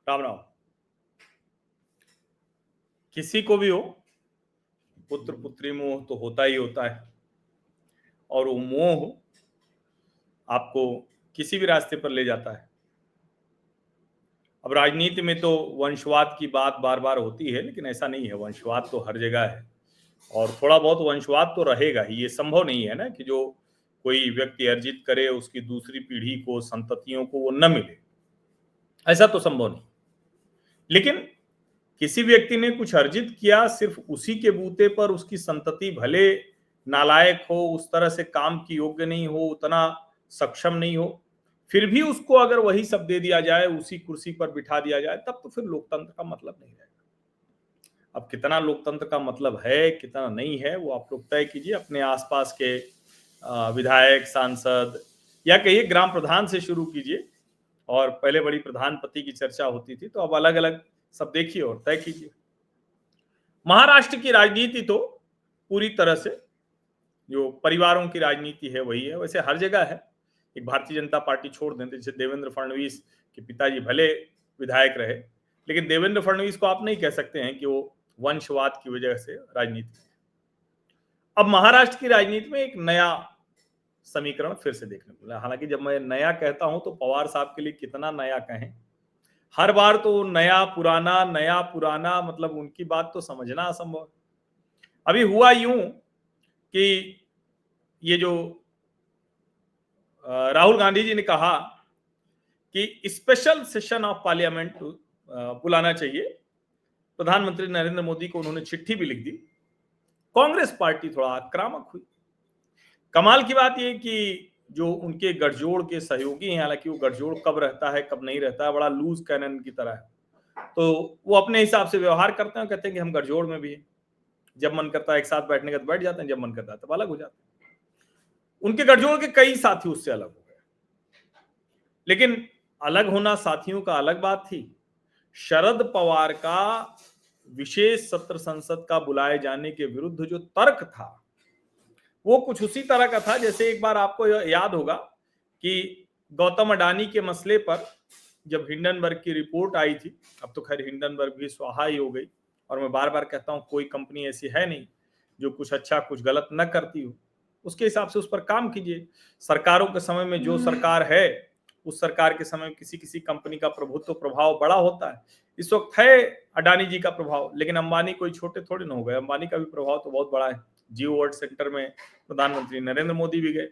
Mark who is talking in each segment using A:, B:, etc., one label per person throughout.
A: राम राम। किसी को भी हो, पुत्र पुत्री मोह तो होता ही होता है। और वो मोह आपको किसी भी रास्ते पर ले जाता है। अब राजनीति में तो वंशवाद की बात बार बार होती है, लेकिन ऐसा नहीं है। वंशवाद तो हर जगह है और थोड़ा बहुत वंशवाद तो रहेगा ही। ये संभव नहीं है ना कि जो कोई व्यक्ति अर्जित करे उसकी दूसरी पीढ़ी को, संततियों को वो न मिले। ऐसा तो संभव नहीं। लेकिन किसी व्यक्ति ने कुछ अर्जित किया, सिर्फ उसी के बूते पर उसकी संतति भले नालायक हो, उस तरह से काम की योग्य नहीं हो, उतना सक्षम नहीं हो, फिर भी उसको अगर वही सब दे दिया जाए, उसी कुर्सी पर बिठा दिया जाए, तब तो फिर लोकतंत्र का मतलब नहीं रहेगा। अब कितना लोकतंत्र का मतलब है, कितना नहीं है, वो आप लोग तय कीजिए। अपने आसपास के विधायक, सांसद या कहिए ग्राम प्रधान से शुरू कीजिए। और पहले बड़ी प्रधानपति की चर्चा होती थी, तो अब अलग अलग सब देखिए और तय कीजिए। महाराष्ट्र की राजनीति तो पूरी तरह से जो परिवारों की राजनीति है वही है। वैसे हर जगह है। एक भारतीय जनता पार्टी छोड़ दें, जैसे देवेंद्र फडणवीस के पिताजी भले विधायक रहे, लेकिन देवेंद्र फडणवीस को आप नहीं कह सकते हैं कि वो वंशवाद की वजह से राजनीति। अब महाराष्ट्र की राजनीति में एक नया समीकरण फिर से देखने को मिला। हालांकि जब मैं नया कहता हूं तो पवार साहब के लिए कितना नया कहें। हर बार तो नया पुराना, मतलब उनकी बात तो समझना असंभव। अभी हुआ यूं कि ये जो राहुल गांधी जी ने कहा कि स्पेशल सेशन ऑफ पार्लियामेंट बुलाना चाहिए, प्रधानमंत्री नरेंद्र मोदी को उन्होंने चिट्ठी भी लिख दी। कांग्रेस पार्टी थोड़ा आक्रामक हुई। कमाल की बात यह कि जो उनके गठजोड़ के सहयोगी हैं, हालांकि वो गठजोड़ कब रहता है कब नहीं रहता है, बड़ा लूज कैनन की तरह है, तो वो अपने हिसाब से व्यवहार करते हैं, कहते हैं कि हम गठजोड़ में भी हैं। जब मन करता है एक साथ बैठने का तो बैठ जाते हैं, जब मन करता है तब अलग हो जाते हैं। उनके गठजोड़ के कई साथी उससे अलग हो गए। लेकिन अलग होना साथियों का अलग बात थी। शरद पवार का विशेष सत्र संसद का बुलाए जाने के विरुद्ध जो तर्क था वो कुछ उसी तरह का था जैसे एक बार आपको याद होगा कि गौतम अडानी के मसले पर जब हिंडनबर्ग की रिपोर्ट आई थी, अब तो खैर हिंडनबर्ग भी स्वाहा ही हो गई, और मैं बार बार कहता हूं कोई कंपनी ऐसी है नहीं जो कुछ अच्छा कुछ गलत न करती हो। उसके हिसाब से उस पर काम कीजिए। सरकारों के समय में जो सरकार है, उस सरकार के समय में किसी किसी कंपनी का प्रभुत्व प्रभाव बड़ा होता है। इस वक्त है अडानी जी का प्रभाव, लेकिन अंबानी कोई छोटे थोड़े ना हो गए। अंबानी का भी प्रभाव तो बहुत बड़ा है। जियो वर्ल्ड सेंटर में प्रधानमंत्री नरेंद्र मोदी भी गए।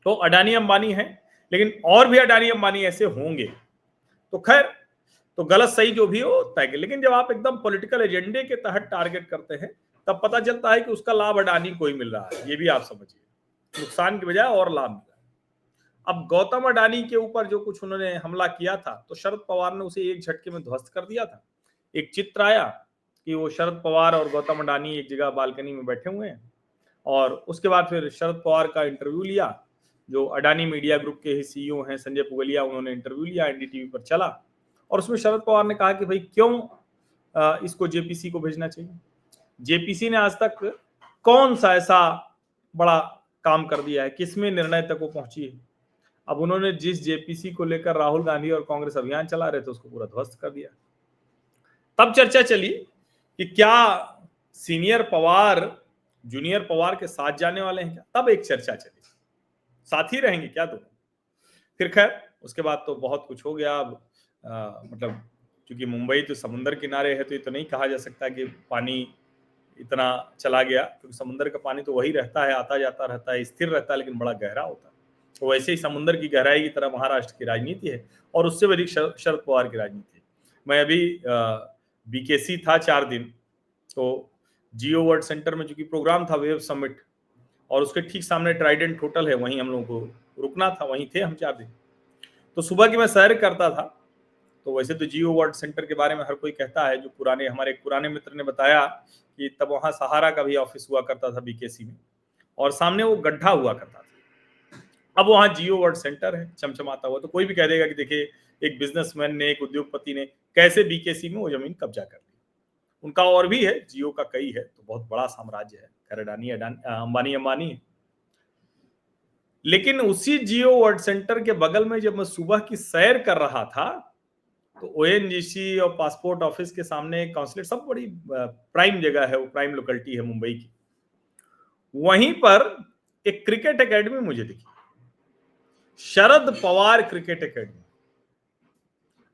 A: तो अडानी अंबानी है, लेकिन और भी अडानी अंबानी ऐसे होंगे। तो खैर, तो गलत सही जो भी हो तय। लेकिन जब आप एकदम पॉलिटिकल एजेंडे के तहत टारगेट करते हैं, तब पता चलता है कि उसका लाभ अडानी को ही मिल रहा है। ये भी आप समझिए, नुकसान की बजाय और लाभ मिला। अब गौतम अडानी के ऊपर जो कुछ उन्होंने हमला किया था, तो शरद पवार ने उसे एक झटके में ध्वस्त कर दिया था। एक चित्र आया कि वो शरद पवार और गौतम अडानी एक जगह बालकनी में बैठे हुए हैं, और उसके बाद फिर शरद पवार का इंटरव्यू लिया। जो अडानी मीडिया ग्रुप के ही सीईओ हैं संजय पुगलिया, उन्होंने इंटरव्यू लिया, एनडीटीवी पर चला, और उसमें शरद पवार ने कहा कि भाई क्यों इसको जेपीसी को भेजना चाहिए। जेपीसी ने आज तक कौन सा ऐसा बड़ा काम कर दिया है, किसमें निर्णय तक वो पहुंची है। अब उन्होंने जिस जेपीसी को लेकर राहुल गांधी और कांग्रेस अभियान चला रहे थे, उसको पूरा ध्वस्त कर दिया। तब चर्चा चली कि क्या सीनियर पवार जूनियर पवार के साथ जाने वाले हैं क्या। तब एक चर्चा चली, साथ ही रहेंगे क्या दोनों। फिर खैर उसके बाद तो बहुत कुछ हो गया। अब मतलब क्योंकि मुंबई तो समुद्र किनारे है, तो ये तो नहीं कहा जा सकता कि पानी इतना चला गया, क्योंकि समुद्र का पानी तो वही रहता है, आता जाता रहता है, स्थिर रहता है, लेकिन बड़ा गहरा होता है। तो वैसे ही समुद्र की गहराई की तरह महाराष्ट्र की राजनीति है, और उससे बड़ी शरद पवार की राजनीति है। मैं अभी बीकेसी था 4 दिन, तो जियो वर्ल्ड सेंटर में चूंकि प्रोग्राम था वेव समिट, और उसके ठीक सामने ट्राइडेंट होटल है, वहीं हम लोगों को रुकना था, वहीं थे हम 4 दिन। तो सुबह की मैं सैर करता था। तो वैसे तो जियो वर्ल्ड सेंटर के बारे में हर कोई कहता है, जो पुराने हमारे एक पुराने मित्र ने बताया कि तब वहाँ सहारा का भी ऑफिस हुआ करता था बीकेसी में, और सामने वो गड्ढा हुआ करता था। अब वहाँ जियो वर्ल्ड सेंटर है चमचमाता हुआ। तो कोई भी कह देगा कि देखिए एक बिजनेसमैन ने, एक उद्योगपति ने कैसे बीकेसी में वो जमीन कब्जा कर ली। उनका और भी है, जियो का कई है, तो बहुत बड़ा साम्राज्य है। खैर अडानी अंबानी है। लेकिन उसी जियो वर्ल्ड सेंटर के बगल में जब मैं सुबह की सैर कर रहा था, तो ओएनजीसी और पासपोर्ट ऑफिस के सामने काउंसलेट, सब बड़ी प्राइम जगह है, वो प्राइम लोकेलिटी है मुंबई की। वहीं पर एक क्रिकेट एकेडमी मुझे दिखी, शरद पवार क्रिकेट एकेडमी,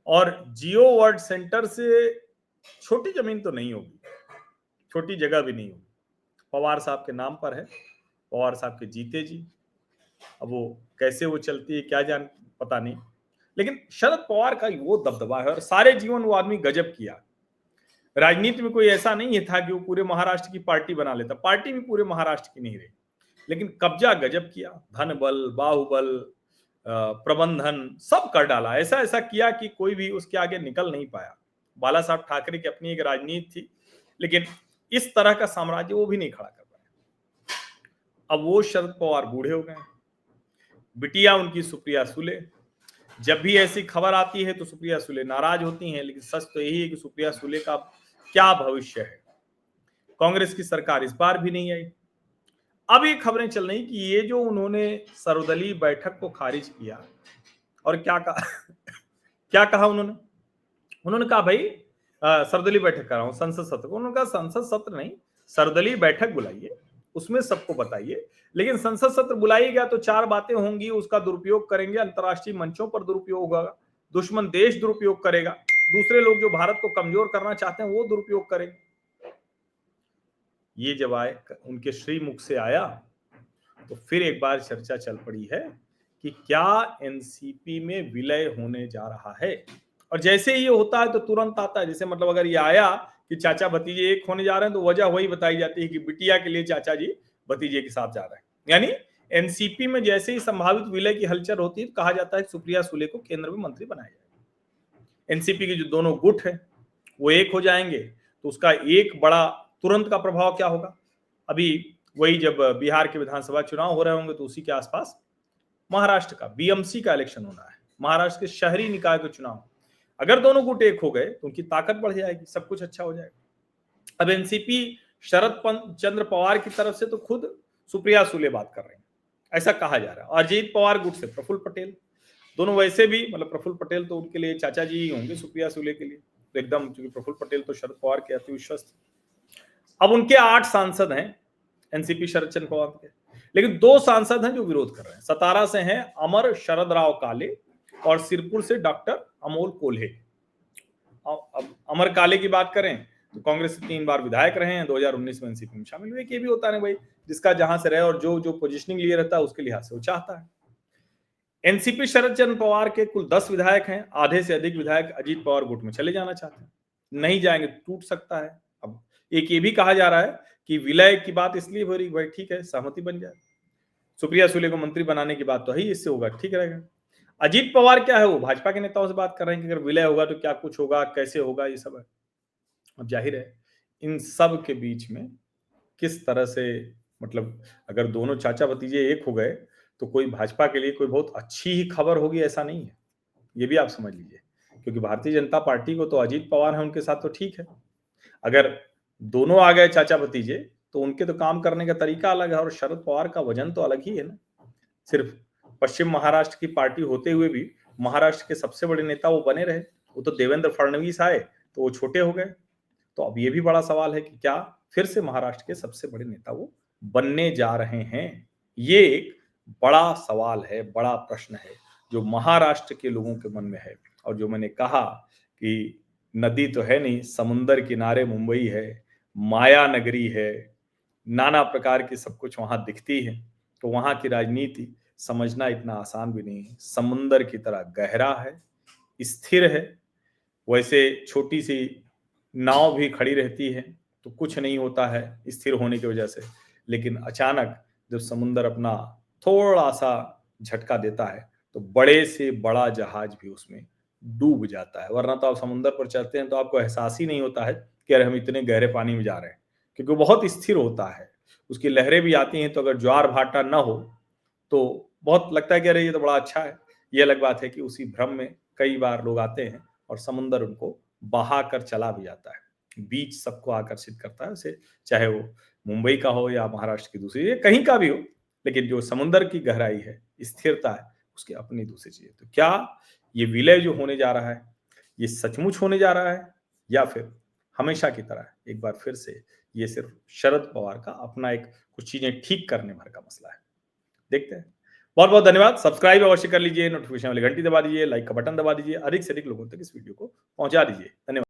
A: और जियो वर्ल्ड सेंटर से छोटी जमीन तो नहीं होगी, छोटी जगह भी नहीं होगी, पवार साहब के नाम पर है, पवार साहब के जीते जी। अब वो कैसे वो चलती है क्या जान, पता नहीं, लेकिन शरद पवार का वो दबदबा है और सारे जीवन वो आदमी गजब किया। राजनीति में कोई ऐसा नहीं था कि वो पूरे महाराष्ट्र की पार्टी बना लेता, पार्टी भी पूरे महाराष्ट्र की नहीं रही, लेकिन कब्जा गजब किया, धन बल, बाहुबल, प्रबंधन सब कर डाला, ऐसा ऐसा किया कि कोई भी उसके आगे निकल नहीं पाया। बाला साहब ठाकरे की अपनी एक राजनीति थी, लेकिन इस तरह का साम्राज्य वो भी नहीं खड़ा कर पाया। अब वो शरद पवार बूढ़े हो गए, बिटिया उनकी सुप्रिया सुले, जब भी ऐसी खबर आती है तो सुप्रिया सुले नाराज होती हैं, लेकिन सच तो यही है कि सुप्रिया सुले का क्या भविष्य है। कांग्रेस की सरकार इस बार भी नहीं आई। अब ये खबरें चल रही कि ये जो उन्होंने सर्वदलीय बैठक को खारिज किया, और क्या कहा क्या कहा उन्होंने कहा भाई सर्वदलीय बैठक कर रहा हूं, संसद सत्र, उन्होंने कहा संसद सत्र नहीं, सर्वदलीय बैठक बुलाइए, उसमें सबको बताइए, लेकिन संसद सत्र बुलाइएगा तो 4 बातें होंगी, उसका दुरुपयोग करेंगे, अंतर्राष्ट्रीय मंचों पर दुरुपयोग होगा, दुश्मन देश दुरुपयोग करेगा, दूसरे लोग जो भारत को कमजोर करना चाहते हैं वो दुरुपयोग करेंगे। ये जब आए उनके श्रीमुख से आया तो फिर एक बार चर्चा चल पड़ी है कि क्या एनसीपी में विलय होने जा रहा है। और जैसे ही ये होता है तो तुरंत आता है, जैसे मतलब अगर ये आया कि चाचा भतीजे एक होने जा रहे हैं तो वजह वही बताई जाती है कि बिटिया के लिए चाचा जी भतीजे के साथ जा रहे हैं। यानी एनसीपी में जैसे ही संभावित विलय की हलचल होती है तो कहा जाता है सुप्रिया सुले को केंद्र में मंत्री बनाया जाएगा। एनसीपी के जो दोनों गुट है वो एक हो जाएंगे तो उसका एक बड़ा तुरंत का प्रभाव क्या होगा। अभी वही जब बिहार के विधानसभा चुनाव हो रहे होंगे तो उसी के आसपास महाराष्ट्र का बीएमसी का इलेक्शन होना है, महाराष्ट्र के शहरी निकाय के चुनाव। अगर दोनों गुट एक हो गए तो उनकी ताकत बढ़ जाएगी, सब कुछ अच्छा हो जाएगा। अब एनसीपी शरद चंद्र पवार की तरफ से तो खुद सुप्रिया सुले बात कर रहे हैं, ऐसा कहा जा रहा है। अजीत पवार गुट से प्रफुल्ल पटेल, दोनों वैसे भी मतलब प्रफुल्ल पटेल तो उनके लिए चाचा जी ही होंगे सुप्रिया सुले के लिए, तो एकदम, क्योंकि प्रफुल्ल पटेल तो शरद पवार के अति विश्वस्त। अब उनके 8 सांसद हैं एनसीपी शरद चंद्र पवार के, लेकिन 2 सांसद हैं जो विरोध कर रहे हैं। सतारा से हैं अमर शरद राव काले और सिरपुर से डॉक्टर अमोल कोल्हे। अब अमर काले की बात करें तो कांग्रेस से 3 बार विधायक रहे हैं, 2019 में एनसीपी में शामिल हुए। ये भी होता है भाई, जिसका जहां से रहे और जो जो पोजीशनिंग लिए रहता है उसके लिहाज से वो चाहता है। एनसीपी शरद चंद्र पवार के कुल 10 विधायक हैं, आधे से अधिक विधायक अजीत पवार गुट में चले जाना चाहते हैं, नहीं जाएंगे टूट सकता है। अब एक ये भी कहा जा रहा है कि विलय की बात इसलिए हो रही, भाई ठीक है सहमति बन जाए, सुप्रिया सुले को मंत्री बनाने की बात तो है, इससे होगा ठीक रहेगा। अजीत पवार क्या है, वो भाजपा के नेताओं से बात कर रहे हैं कि अगर विलय होगा तो क्या कुछ होगा, कैसे होगा, ये सब है। अब जाहिर है इन सब के बीच में किस तरह से, मतलब अगर दोनों चाचा भतीजे एक हो गए तो कोई भाजपा के लिए कोई बहुत अच्छी ही खबर होगी ऐसा नहीं है, ये भी आप समझ लीजिए। क्योंकि भारतीय जनता पार्टी को तो अजीत पवार है उनके साथ तो ठीक है, अगर दोनों आ गए चाचा भतीजे तो उनके तो काम करने का तरीका अलग है, और शरद पवार का वजन तो अलग ही है ना। सिर्फ पश्चिम महाराष्ट्र की पार्टी होते हुए भी महाराष्ट्र के सबसे बड़े नेता वो बने रहे, वो तो देवेंद्र फडणवीस आए तो वो छोटे हो गए। तो अब ये भी बड़ा सवाल है कि क्या फिर से महाराष्ट्र के सबसे बड़े नेता वो बनने जा रहे हैं। ये एक बड़ा सवाल है, बड़ा प्रश्न है जो महाराष्ट्र के लोगों के मन में है। और जो मैंने कहा कि नदी तो है नहीं, समुंदर किनारे मुंबई है, माया नगरी है, नाना प्रकार की सब कुछ वहां दिखती है, तो वहां की राजनीति समझना इतना आसान भी नहीं है। समुंदर की तरह गहरा है, स्थिर है, वैसे छोटी सी नाव भी खड़ी रहती है तो कुछ नहीं होता है स्थिर होने की वजह से, लेकिन अचानक जब समुंदर अपना थोड़ा सा झटका देता है तो बड़े से बड़ा जहाज भी उसमें डूब जाता है। वरना तो आप समुंदर पर चलते हैं तो आपको एहसास ही नहीं होता है कि अरे हम इतने गहरे पानी में जा रहे हैं, क्योंकि वो बहुत स्थिर होता है। उसकी लहरें भी आती हैं तो अगर ज्वार भाटा ना हो तो बहुत लगता है कि अरे ये तो बड़ा अच्छा है। ये अलग बात है कि उसी भ्रम में कई बार लोग आते हैं और समुंदर उनको बहा कर चला भी जाता है। बीच सबको आकर्षित करता है उसे, चाहे वो मुंबई का हो या महाराष्ट्र की दूसरी, कहीं का भी हो, लेकिन जो समुंदर की गहराई है, स्थिरता है, उसकी अपनी दूसरी चीज है। तो क्या ये विलय जो होने जा रहा है ये सचमुच होने जा रहा है या फिर हमेशा की तरह एक बार फिर से ये सिर्फ शरद पवार का अपना एक कुछ चीजें ठीक करने भर का मसला है। देखते हैं। बहुत बहुत धन्यवाद। सब्सक्राइब अवश्य कर लीजिए, नोटिफिकेशन वाली घंटी दबा दीजिए, लाइक का बटन दबा दीजिए, अधिक से अधिक लोगों तक इस वीडियो को पहुंचा दीजिए। धन्यवाद।